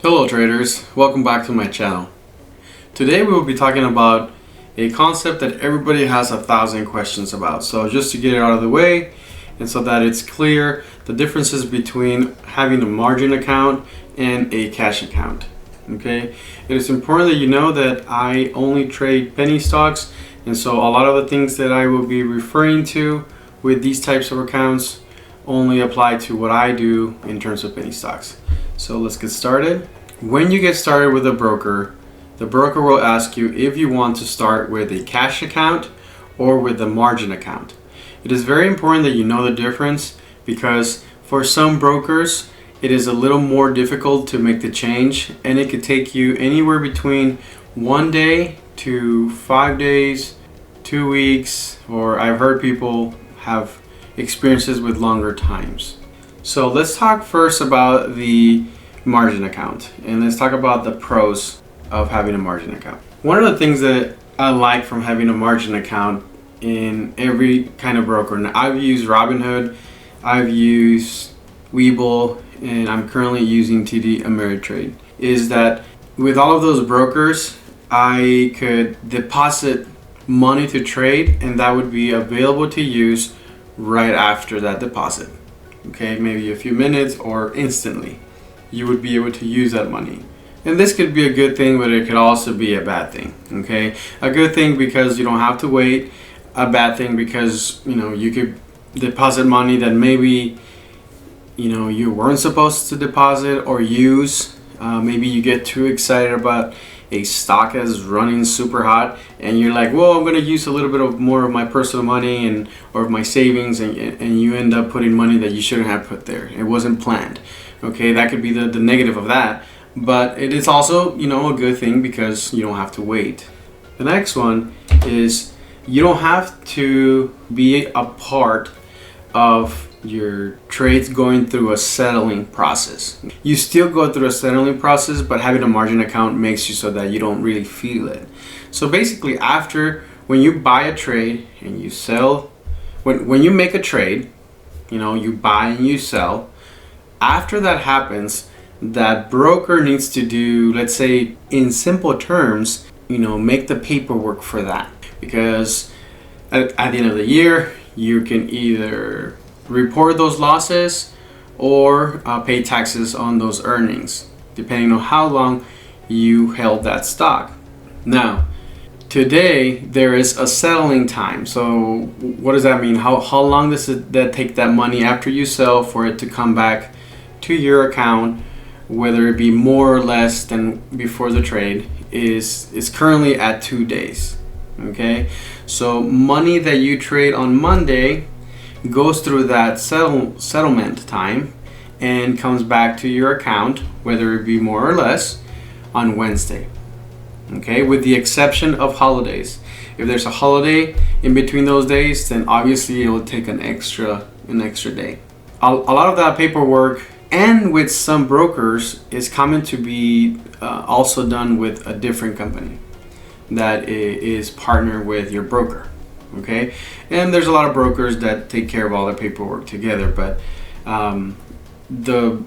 Hello traders, welcome back to my channel. Today we will be talking about a concept that everybody has 1,000 questions about. So just to get it out of the way and so that it's clear the differences between having a margin account and a cash account. Okay, it is important that you know that I only trade penny stocks, and so a lot of the things that I will be referring to with these types of accounts only apply to what I do in terms of penny stocks. So let's get started. When you get started with a broker, the broker will ask you if you want to start with a cash account or with a margin account. It is very important that you know the difference, because for some brokers it is a little more difficult to make the change, and it could take you anywhere between 1 day to 5 days, 2 weeks, or I've heard people have experiences with longer times. So let's talk first about the margin account, and let's talk about the pros of having a margin account. One of the things that I like from having a margin account in every kind of broker, and I've used Robinhood, I've used Webull, and I'm currently using TD Ameritrade, is that with all of those brokers I could deposit money to trade, and that would be available to use right after that deposit. Okay, maybe a few minutes or instantly you would be able to use that money. And this could be a good thing, but it could also be a bad thing. Okay, a good thing because you don't have to wait, a bad thing because you could deposit money that maybe you weren't supposed to deposit or use. Maybe you get too excited about a stock that's running super hot, and you're like, well, I'm going to use a little bit of more of my personal money and or of my savings, and you end up putting money that you shouldn't have put there. It wasn't planned. Okay, that could be the negative of that, but it is also a good thing because you don't have to wait. The next one is you don't have to be a part of your trades going through a settling process. You still go through a settling process, but having a margin account makes you so that you don't really feel it. So basically, when you buy a trade and you sell, when you make a trade, you buy and you sell. After that happens, that broker needs to do, let's say in simple terms, make the paperwork for that, because at the end of the year you can either report those losses or pay taxes on those earnings, depending on how long you held that stock. Now, today there is a settling time. So what does that mean? How long does that take that money after you sell for it to come back to your account, whether it be more or less than before the trade, is currently at 2 days. Okay, so money that you trade on Monday goes through that settlement time and comes back to your account, whether it be more or less, on Wednesday. Okay, with the exception of holidays. If there's a holiday in between those days, then obviously it will take an extra day. A lot of that paperwork, and with some brokers, is common to be also done with a different company that is partnered with your broker. Okay, and there's a lot of brokers that take care of all the paperwork together, but the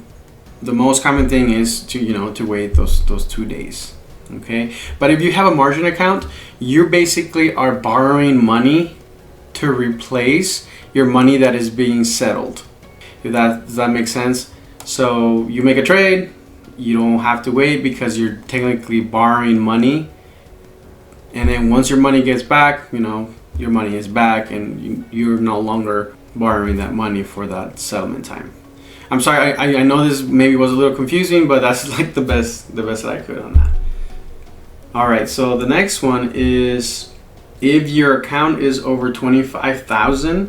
most common thing is to wait those 2 days. Okay, but if you have a margin account, you basically are borrowing money to replace your money that is being settled. Does that make sense? So you make a trade, you don't have to wait because you're technically borrowing money, and then once your money gets back, your money is back, and you're no longer borrowing that money for that settlement time. I'm sorry, I know this maybe was a little confusing, but that's like the best that I could on that. Alright, so the next one is if your account is over $25,000,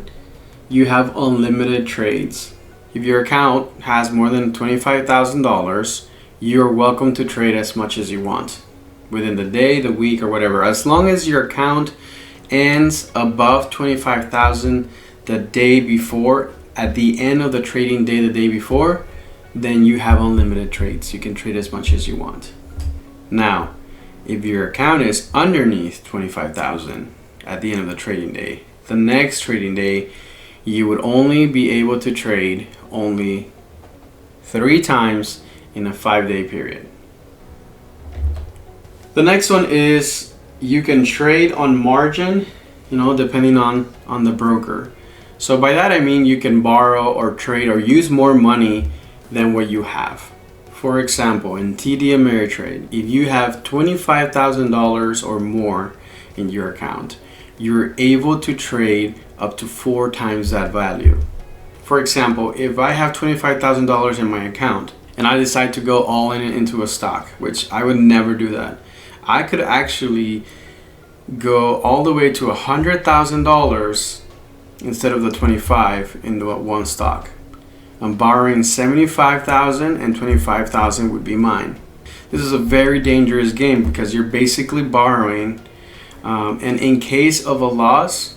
you have unlimited trades. If your account has more than $25,000, you're welcome to trade as much as you want within the day, the week, or whatever. As long as your account ends above $25,000 the day before, at the end of the trading day the day before, then you have unlimited trades. You can trade as much as you want. Now, if your account is underneath $25,000 at the end of the trading day, the next trading day you would only be able to trade only 3 times in a 5-day period. The next one is you can trade on margin, depending on the broker. So by that I mean you can borrow or trade or use more money than what you have. For example, in TD Ameritrade, if you have $25,000 or more in your account, you're able to trade up to 4 times that value. For example, if I have $25,000 in my account and I decide to go all in into a stock, which I would never do that, I could actually go all the way to $100,000 instead of the 25 in one stock. I'm borrowing $75,000 and $25,000 would be mine. This is a very dangerous game because you're basically borrowing, and in case of a loss,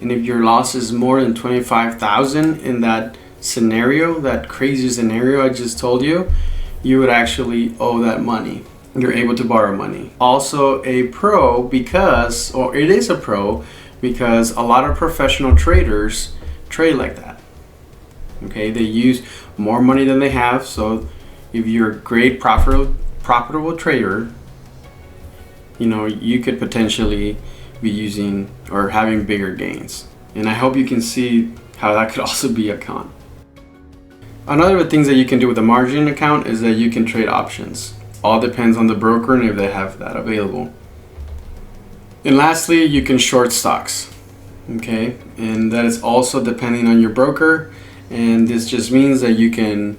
and if your loss is more than $25,000 in that scenario, that crazy scenario I just told you, you would actually owe that money. You're able to borrow money. Also a pro because, or it is a pro because a lot of professional traders trade like that. Okay, they use more money than they have. So if you're a great profitable trader, you could potentially be using or having bigger gains. And I hope you can see how that could also be a con. Another of the things that you can do with a margin account is that you can trade options. All depends on the broker and if they have that available. And lastly, you can short stocks. Okay, and that is also depending on your broker. And this just means that you can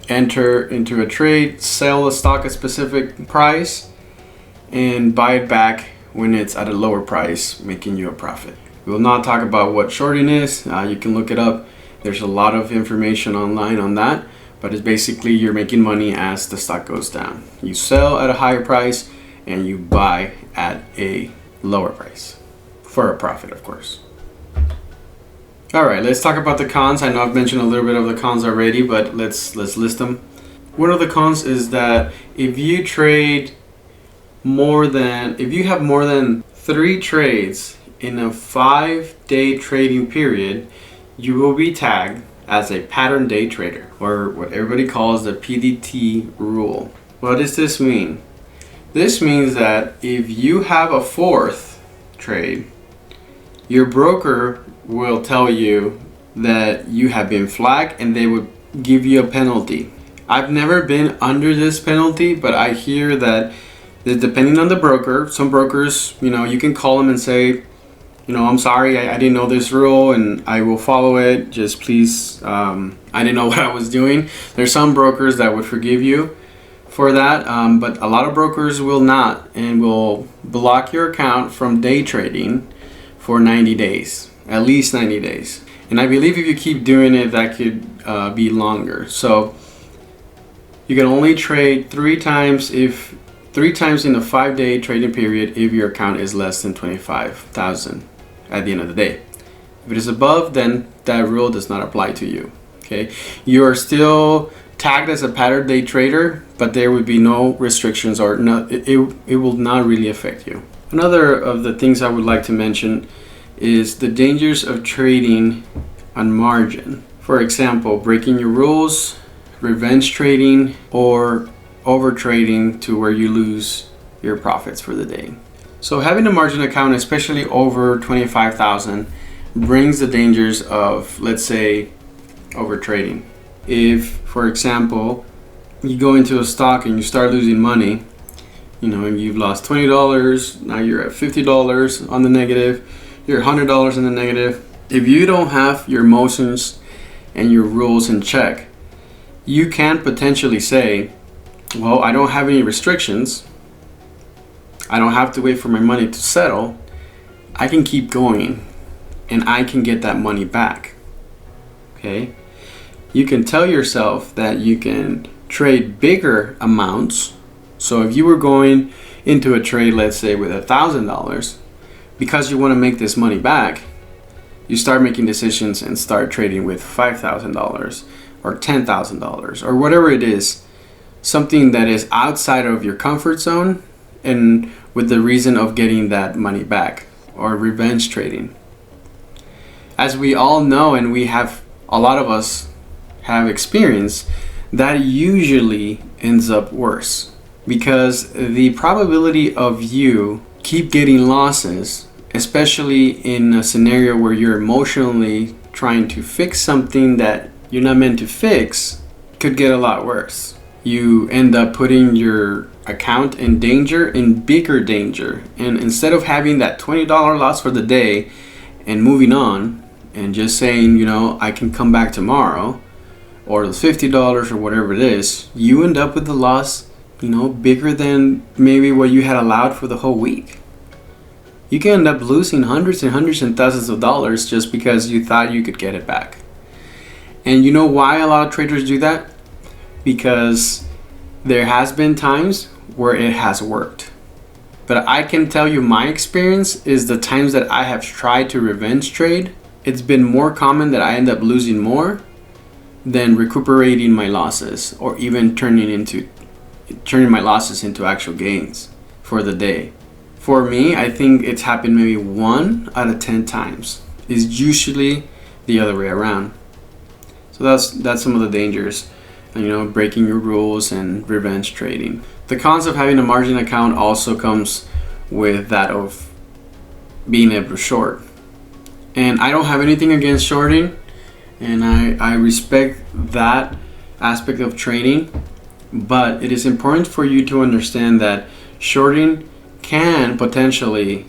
enter into a trade, sell the stock at a specific price, and buy it back when it's at a lower price, making you a profit. We will not talk about what shorting is. You can look it up. There's a lot of information online on that, but it's basically you're making money as the stock goes down. You sell at a higher price and you buy at a lower price for a profit, of course. All right, let's talk about the cons. I know I've mentioned a little bit of the cons already, but let's list them. One of the cons is that if you have more than 3 trades in a 5-day trading period, you will be tagged as a pattern day trader, or what everybody calls the PDT rule. What does this mean? This means that if you have a 4th trade, your broker will tell you that you have been flagged and they would give you a penalty. I've never been under this penalty, but I hear that depending on the broker, some brokers, you can call them and say, I'm sorry, I didn't know this rule and I will follow it. Just please, I didn't know what I was doing. There's some brokers that would forgive you for that, but a lot of brokers will not and will block your account from day trading for 90 days. At least 90 days. And I believe if you keep doing it, that could be longer. So you can only trade 3 times in a 5-day trading period if your account is less than 25,000 at the end of the day. If it is above, then that rule does not apply to you. Okay, you are still tagged as a pattern day trader, but there would be no restrictions, or it will not really affect you. Another of the things I would like to mention is the dangers of trading on margin. For example, breaking your rules, revenge trading, or over trading to where you lose your profits for the day. So having a margin account, especially over 25,000, brings the dangers of, let's say, over trading. If, for example, you go into a stock and you start losing money, and you've lost $20, now you're at $50 on the negative, you're $100 in the negative. If you don't have your emotions and your rules in check, you can potentially say, well, I don't have any restrictions. I don't have to wait for my money to settle. I can keep going and I can get that money back. Okay? You can tell yourself that you can trade bigger amounts. So if you were going into a trade, let's say with $1,000, because you want to make this money back, you start making decisions and start trading with $5,000 or $10,000 or whatever it is, something that is outside of your comfort zone and with the reason of getting that money back, or revenge trading. As we all know, and a lot of us have experienced, that usually ends up worse. because the probability of you keep getting losses, especially in a scenario where you're emotionally trying to fix something that you're not meant to fix, could get a lot worse. You end up putting your account in danger, in bigger danger. And instead of having that $20 loss for the day and moving on and just saying, you know, I can come back tomorrow, or the $50 or whatever it is, you end up with the loss, you know, bigger than maybe what you had allowed for the whole week. You can end up losing hundreds and hundreds and thousands of dollars just because you thought you could get it back. And you know why a lot of traders do that? Because there has been times where it has worked. But I can tell you my experience is the times that I have tried to revenge trade, it's been more common that I end up losing more than recuperating my losses, or even turning my losses into actual gains for the day. For me, I think it's happened maybe 1 out of 10 times. It's usually the other way around. So that's some of the dangers, you know, breaking your rules and revenge trading. The concept of having a margin account also comes with that of being able to short. And I don't have anything against shorting, and I respect that aspect of trading, but it is important for you to understand that shorting can potentially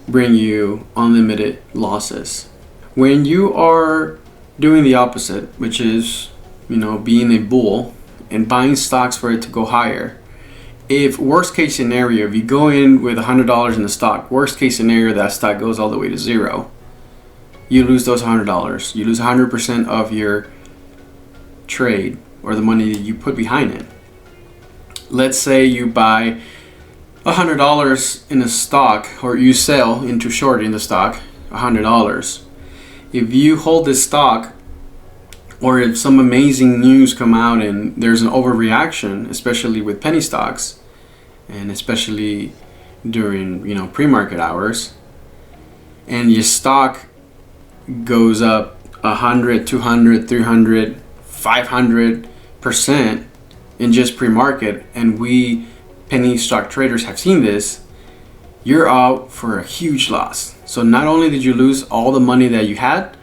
bring you unlimited losses. When you are doing the opposite, which is, you know, being a bull and buying stocks for it to go higher, if worst case scenario, if you go in with $100 in the stock, worst case scenario, that stock goes all the way to zero, you lose those $100. You lose 100% of your trade, or the money that you put behind it. Let's say you buy $100 in a stock, or you sell into shorting the stock $100. If you hold this stock, or if some amazing news come out and there's an overreaction, especially with penny stocks, and especially during, you know, pre-market hours, and your stock goes up 100, 200, 300, 500% in just pre-market, and we penny stock traders have seen this, you're out for a huge loss. So not only did you lose all the money that you had,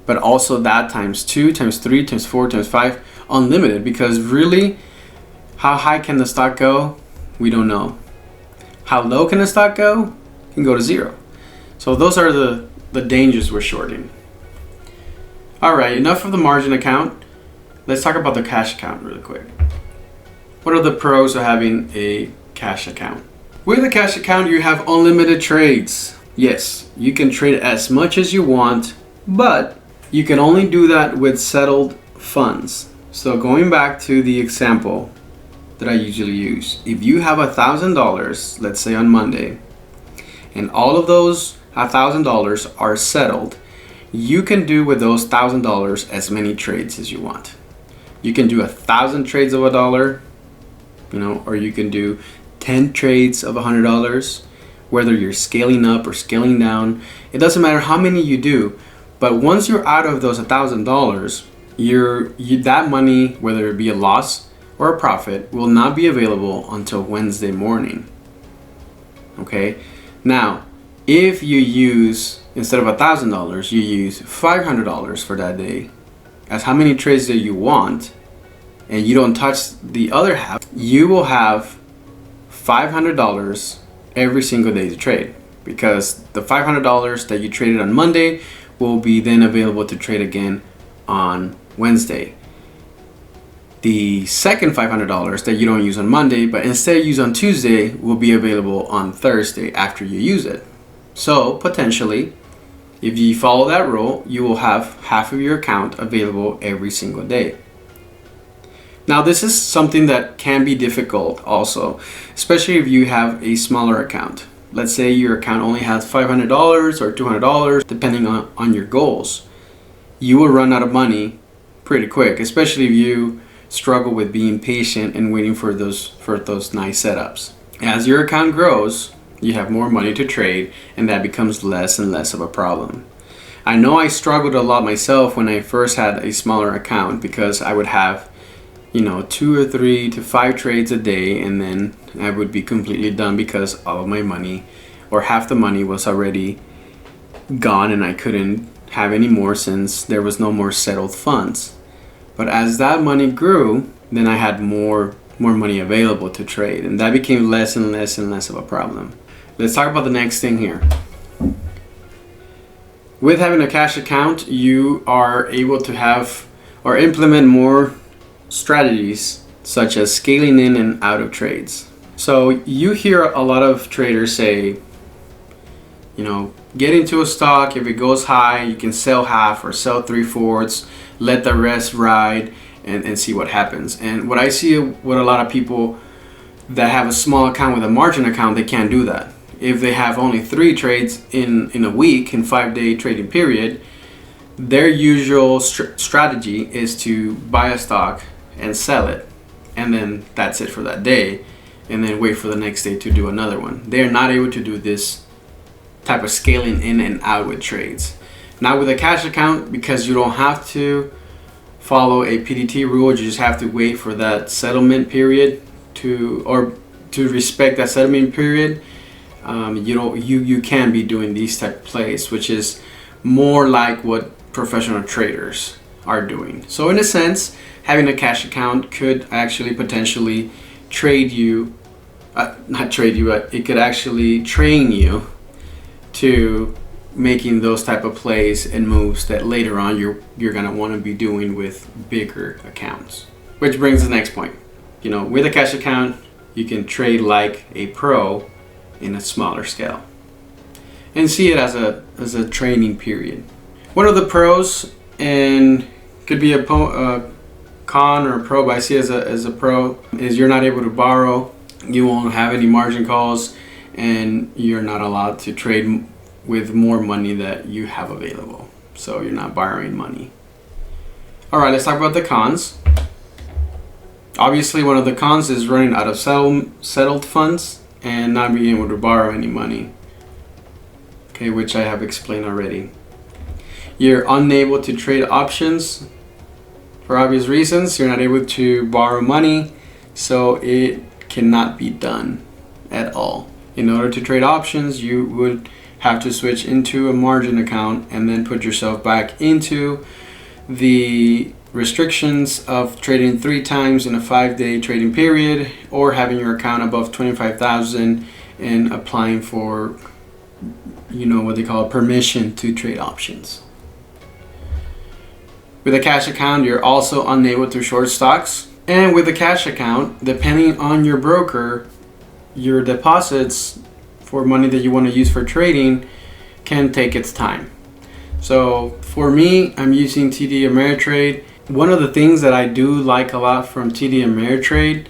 but also that times 2, times 3, times 4, times 5, unlimited, because really, how high can the stock go? We don't know. How low can the stock go? It can go to zero. So those are the dangers with shorting. All right, enough of the margin account. Let's talk about the cash account really quick. What are the pros of having a cash account? With a cash account, you have unlimited trades. Yes, you can trade as much as you want, but you can only do that with settled funds. So going back to the example that I usually use, if you have $1,000, let's say on Monday, and all of those $1,000 are settled, you can do with those $1,000 as many trades as you want. You can do 1,000 trades of $1, you know, or you can do 10 trades of $100, whether you're scaling up or scaling down. It doesn't matter how many you do, but once you're out of those $1,000, that money, whether it be a loss or a profit, will not be available until Wednesday morning. Okay? Now, if you use, instead of $1,000, you use $500 for that day, as how many trades that you want, and you don't touch the other half, you will have $500 every single day to trade, because the $500 that you traded on Monday will be then available to trade again on Wednesday. The second $500 that you don't use on Monday, but instead use on Tuesday, will be available on Thursday after you use it. So potentially, if you follow that rule, you will have half of your account available every single day. Now, this is something that can be difficult also, especially if you have a smaller account. Let's say your account only has $500 or $200, depending on your goals. You will run out of money pretty quick, especially if you struggle with being patient and waiting for those nice setups. As your account grows, you have more money to trade, and that becomes less and less of a problem. I know I struggled a lot myself when I first had a smaller account, because I would have 2 or 3 to 5 trades a day, and then I would be completely done because all of my money or half the money was already gone and I couldn't have any more since there was no more settled funds. But as that money grew, then I had more money available to trade, and that became less and less and less of a problem. Let's talk about the next thing here. With having a cash account, you are able to have or implement more strategies such as scaling in and out of trades. So you hear a lot of traders say, get into a stock. If it goes high, you can sell half or sell 3/4, let the rest ride and see what happens. And what I see with a lot of people that have a small account with a margin account, they can't do that. If they have only 3 trades in a week, in 5-day trading period, their usual strategy is to buy a stock and sell it, and then that's it for that day, and then wait for the next day to do another one. They are not able to do this type of scaling in and out with trades. Now with a cash account, because you don't have to follow a PDT rule, you just have to wait for that settlement period to respect that settlement period. You can be doing these type of plays, which is more like what professional traders are doing. So in a sense, having a cash account could actually potentially it could actually train you to making those type of plays and moves that later on you're gonna want to be doing with bigger accounts. Which brings the next point. With a cash account, you can trade like a pro in a smaller scale and see it as a training period. One of the pros, and could be a con or a pro, but I see it as a pro, is you're not able to borrow. You won't have any margin calls, and you're not allowed to trade with more money that you have available. So you're not borrowing money. All right, let's talk about the cons. Obviously, one of the cons is running out of settled funds and not being able to borrow any money. Okay, which I have explained already. You're unable to trade options for obvious reasons. You're not able to borrow money, so it cannot be done at all. In order to trade options, you would have to switch into a margin account and then put yourself back into the restrictions of trading 3 times in a 5-day trading period, or having your account above 25,000 and applying for what they call permission to trade options. With a cash account, you're also unable to short stocks. And with a cash account, depending on your broker, your deposits for money that you want to use for trading can take its time. So for me, I'm using TD Ameritrade. One of the things that I do like a lot from TD Ameritrade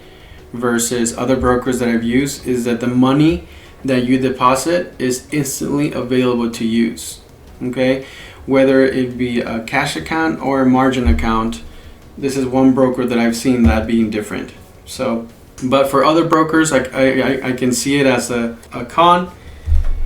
versus other brokers that I've used is that the money that you deposit is instantly available to use. Okay, whether it be a cash account or a margin account, this is one broker that I've seen that being different. So, but for other brokers, I can see it as a con,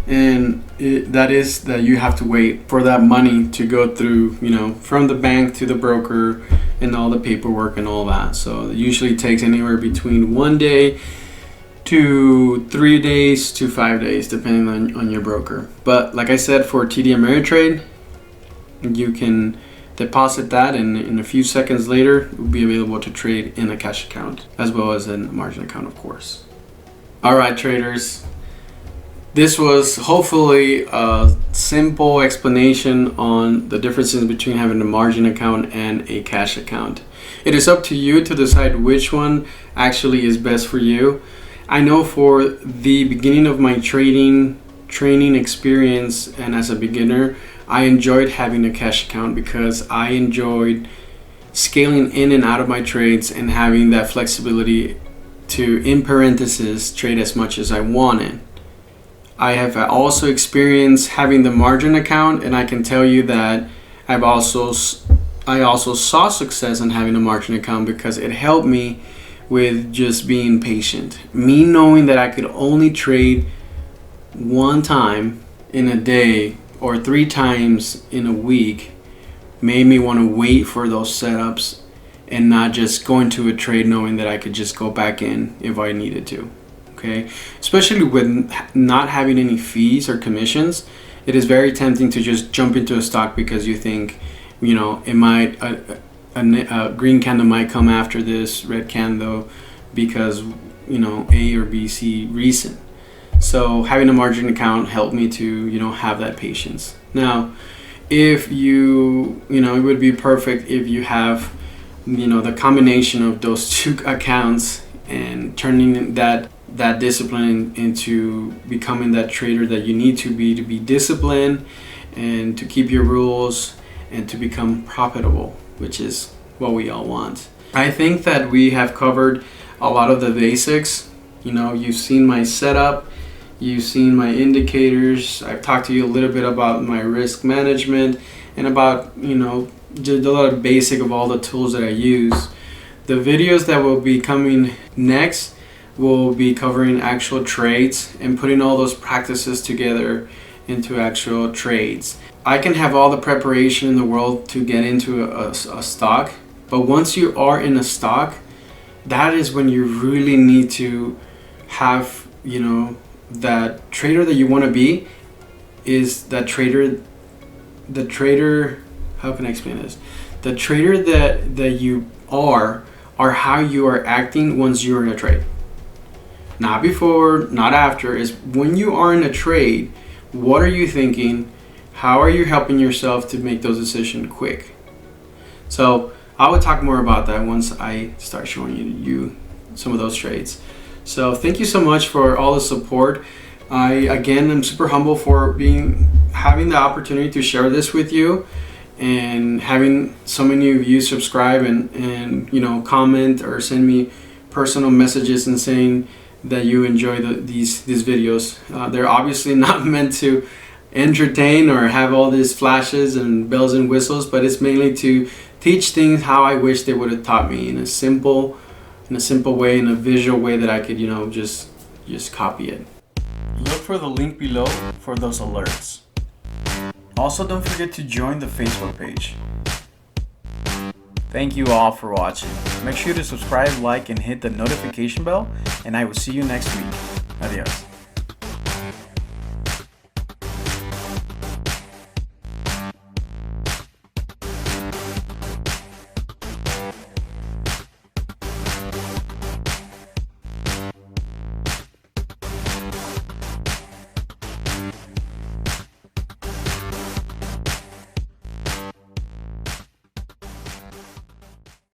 and that is that you have to wait for that money to go through, from the bank to the broker and all the paperwork and all that. So it usually takes anywhere between 1 day to 3 days to 5 days, depending on your broker. But like I said, for TD Ameritrade, you can deposit that, and in a few seconds later, it will be available to trade in a cash account as well as a margin account, of course. All right, traders. This was hopefully a simple explanation on the differences between having a margin account and a cash account. It is up to you to decide which one actually is best for you. I know for the beginning of my training experience and as a beginner, I enjoyed having a cash account because I enjoyed scaling in and out of my trades and having that flexibility to, in parentheses, trade as much as I wanted. I have also experienced having the margin account, and I can tell you that I also saw success in having a margin account because it helped me with just being patient. Me knowing that I could only trade 1 time in a day or 3 times in a week made me want to wait for those setups and not just go into a trade knowing that I could just go back in if I needed to. Okay, especially with not having any fees or commissions, it is very tempting to just jump into a stock because you think, you know, it might a green candle might come after this red candle because, you know, A or B, C reason. So having a margin account helped me to, you know, have that patience. Now, if you know, it would be perfect if you have, you know, the combination of those two accounts and turning that discipline into becoming that trader that you need to be disciplined and to keep your rules and to become profitable, which is what we all want. I think that we have covered a lot of the basics. You know, you've seen my setup, you've seen my indicators. I've talked to you a little bit about my risk management and about, you know, just a lot of basic of all the tools that I use. The videos that will be coming next will be covering actual trades and putting all those practices together into actual trades. I can have all the preparation in the world to get into a stock, but once you are in a stock, that is when you really need to have, you know, that trader that you want to be is that trader, how can I explain this? The trader that you are how you are acting once you're in a trade. Not before, not after, is when you are in a trade, what are you thinking? How are you helping yourself to make those decisions quick? So I will talk more about that once I start showing you some of those trades. So thank you so much for all the support. I again am super humble for having the opportunity to share this with you, and having so many of you subscribe and you know, comment or send me personal messages and saying that you enjoy these videos. They're obviously not meant to entertain or have all these flashes and bells and whistles, but it's mainly to teach things how I wish they would have taught me in a simple way, in a visual way that I could, you know, just copy it. Look for the link below for those alerts. Also, don't forget to join the Facebook page. Thank you all for watching. Make sure to subscribe, like, and hit the notification bell, and I will see you next week. Adios.